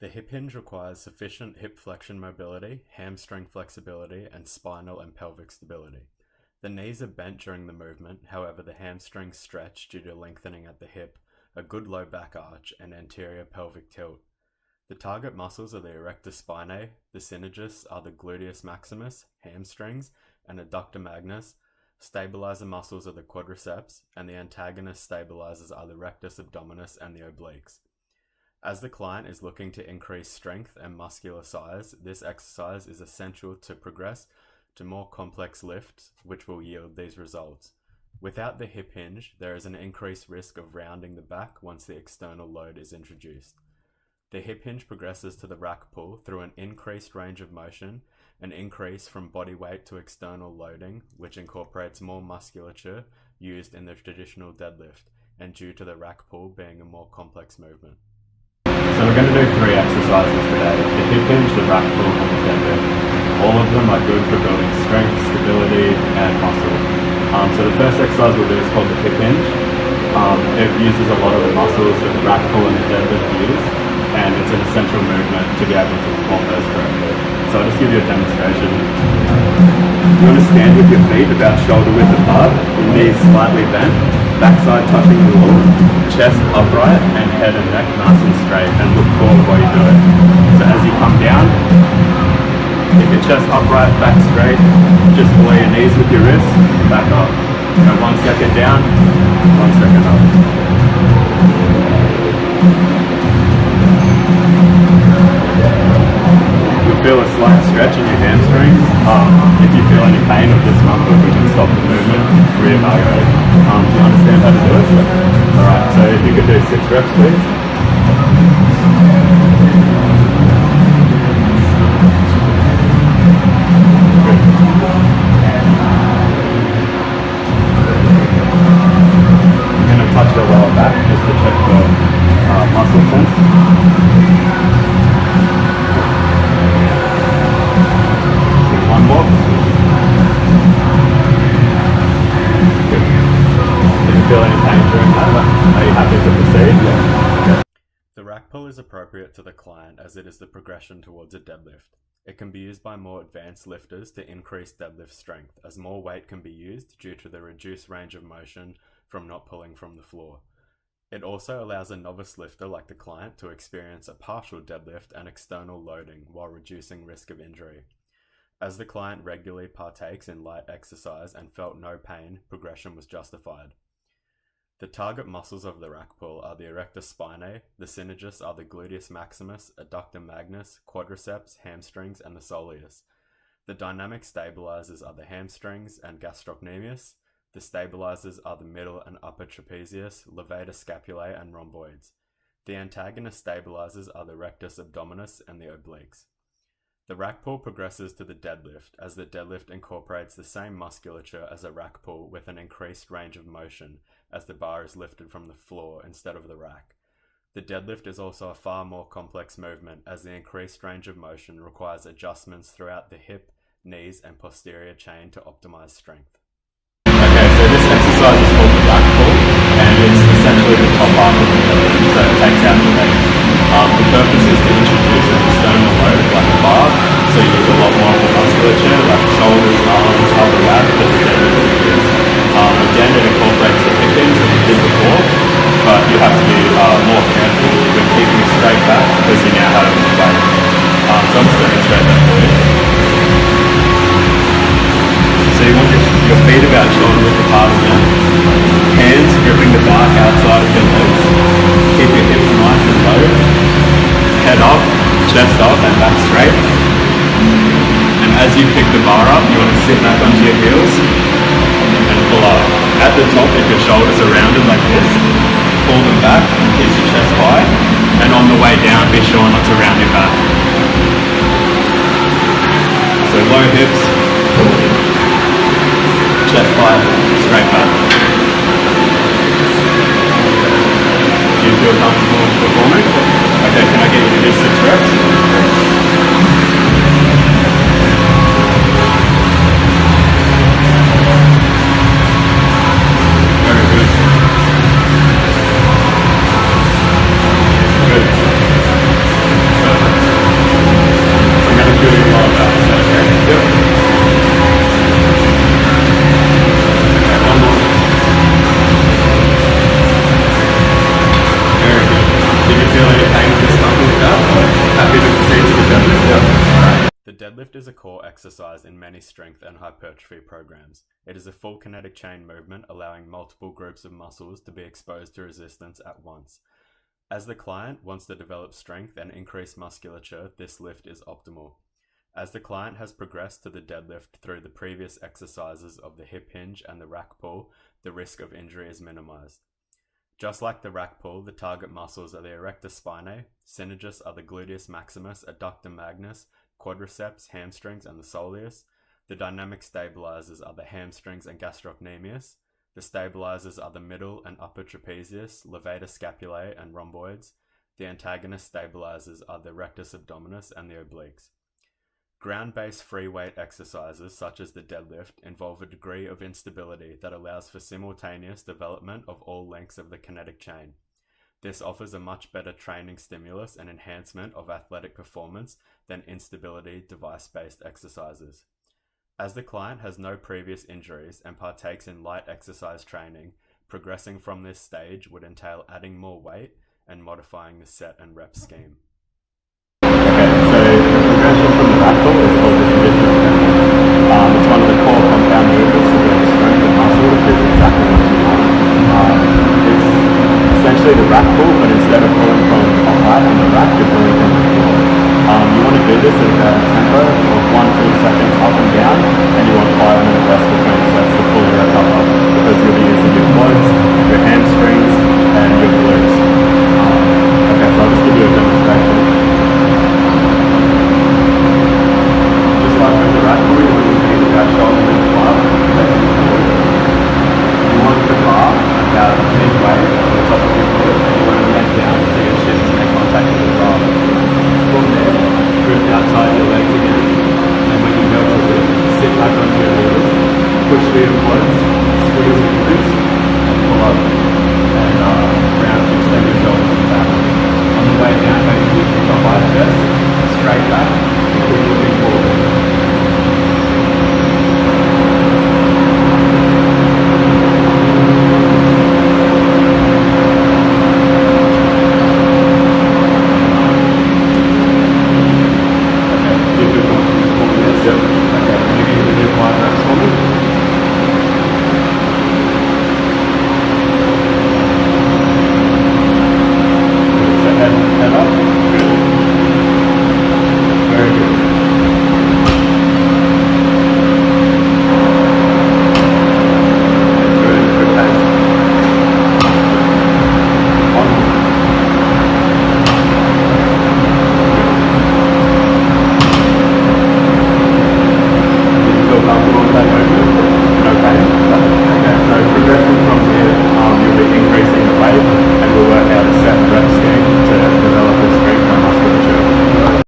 The hip hinge requires sufficient hip flexion mobility, hamstring flexibility, and spinal and pelvic stability. The knees are bent during the movement, however the hamstrings stretch due to lengthening at the hip, a good low back arch, and anterior pelvic tilt. The target muscles are the erector spinae, the synergists are the gluteus maximus, hamstrings, and adductor magnus. Stabilizer muscles are the quadriceps, and the antagonist stabilizers are the rectus abdominis and the obliques. As the client is looking to increase strength and muscular size, this exercise is essential to progress to more complex lifts, which will yield these results. Without the hip hinge, there is an increased risk of rounding the back once the external load is introduced. The hip hinge progresses to the rack pull through an increased range of motion, an increase from body weight to external loading, which incorporates more musculature used in the traditional deadlift, and due to the rack pull being a more complex movement. So we're going to do 3 exercises today: the hip hinge, the rack pull, and the deadlift. All of them are good for building strength, stability, and muscle. So the first exercise we'll do is called the hip hinge. It uses a lot of the muscles that the rack pull and the deadlift use, and it's an essential movement to be able to perform those correctly. So I'll just give you a demonstration. You want to stand with your feet about shoulder width apart, your knees slightly bent, backside touching the wall, chest upright, and head and neck nice and straight, and look forward while you do it. So as you come down, keep your chest upright, back straight, just below your knees with your wrists, back up. Go 1 second down, 1 second up. You'll feel a slight stretch in your hamstrings. If you feel any pain or discomfort, we can stop the movement, re-evaluate. Do you understand how to do it? Alright, so if you could do 6 reps, please. Good. I'm going to touch your lower back just to check the muscle tense. One more. Good. Did you feel any pain during that? Are you happy to proceed? Yeah. The rack pull is appropriate to the client as it is the progression towards a deadlift. It can be used by more advanced lifters to increase deadlift strength, as more weight can be used due to the reduced range of motion from not pulling from the floor. It also allows a novice lifter like the client to experience a partial deadlift and external loading while reducing risk of injury. As the client regularly partakes in light exercise and felt no pain, progression was justified. The target muscles of the rack pull are the erector spinae, the synergists are the gluteus maximus, adductor magnus, quadriceps, hamstrings, and the soleus. The dynamic stabilizers are the hamstrings and gastrocnemius. The stabilizers are the middle and upper trapezius, levator scapulae, and rhomboids. The antagonist stabilizers are the rectus abdominis and the obliques. The rack pull progresses to the deadlift, as the deadlift incorporates the same musculature as a rack pull with an increased range of motion, as the bar is lifted from the floor instead of the rack. The deadlift is also a far more complex movement, as the increased range of motion requires adjustments throughout the hip, knees, and posterior chain to optimize strength. Okay, so this exercise is called the rack pull, and it's essentially the top half of the deadlift, so it takes out the legs. The purpose is to introduce an external load like a bar, so you use a lot more of the musculature, like shoulders, arms, upper back, that the deadlift is. Again, it incorporates the hip hinge that we did before, but you have to be more careful with keeping a straight back because you now have a weight. So I'm just demonstrate that for you. So you want your feet about shoulder width apart again. Hands gripping the bar outside of your legs. Keep your hips nice and low. Head up, chest up, and back straight. And as you pick the bar up, you want to sit back onto your heels and pull up. At the top, if your shoulders are rounded like this, pull them back and keep your chest high. And on the way down, be sure not to round your back. So low hips, chest high, straight back. Do you feel comfortable performing? Okay, can I get you to do 6 reps? Very good. Good. Deadlift is a core exercise in many strength and hypertrophy programs. It is a full kinetic chain movement allowing multiple groups of muscles to be exposed to resistance at once. As the client wants to develop strength and increase musculature, this lift is optimal. As the client has progressed to the deadlift through the previous exercises of the hip hinge and the rack pull, the risk of injury is minimized. Just like the rack pull, the target muscles are the erector spinae, synergists are the gluteus maximus, adductor magnus, quadriceps, hamstrings, and the soleus. The dynamic stabilizers are the hamstrings and gastrocnemius. The stabilizers are the middle and upper trapezius, levator scapulae, and rhomboids. The antagonist stabilizers are the rectus abdominis and the obliques. Ground-based free weight exercises such as the deadlift involve a degree of instability that allows for simultaneous development of all lengths of the kinetic chain. This offers a much better training stimulus and enhancement of athletic performance than instability device-based exercises. As the client has no previous injuries and partakes in light exercise training, progressing from this stage would entail adding more weight and modifying the set and rep scheme. It's one of the core compound movements to build strength and muscle, which is exactly what you want. It's essentially the rack pull, but instead of pulling from on height on the rack, you're pulling from the floor. You want to do this at a tempo of 1-2 seconds up and down, and you want 5 minutes rest between sets to fully recover, because you'll be using your quads, your hamstrings, and your